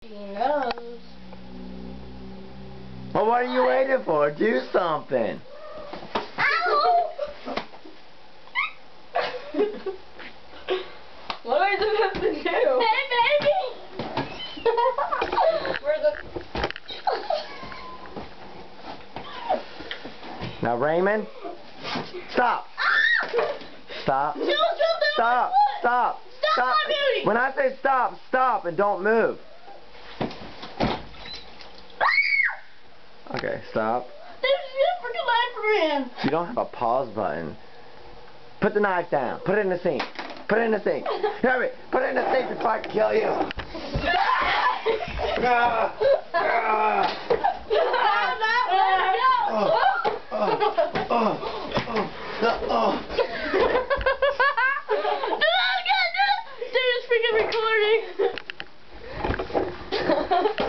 He knows. Well, what are you waiting for? Do something. Ow! What are you supposed to do? Hey, baby! Where's the... Now, Raymond, stop. Stop. Stop! Stop. Stop my beauty! When I say stop, stop and don't move. Okay, stop. There's a freaking life in. You don't have a pause button. Put the knife down. Put it in the sink. Put it in the sink. Hurry! Put it in the sink before I kill you. Dude, it's freaking recording.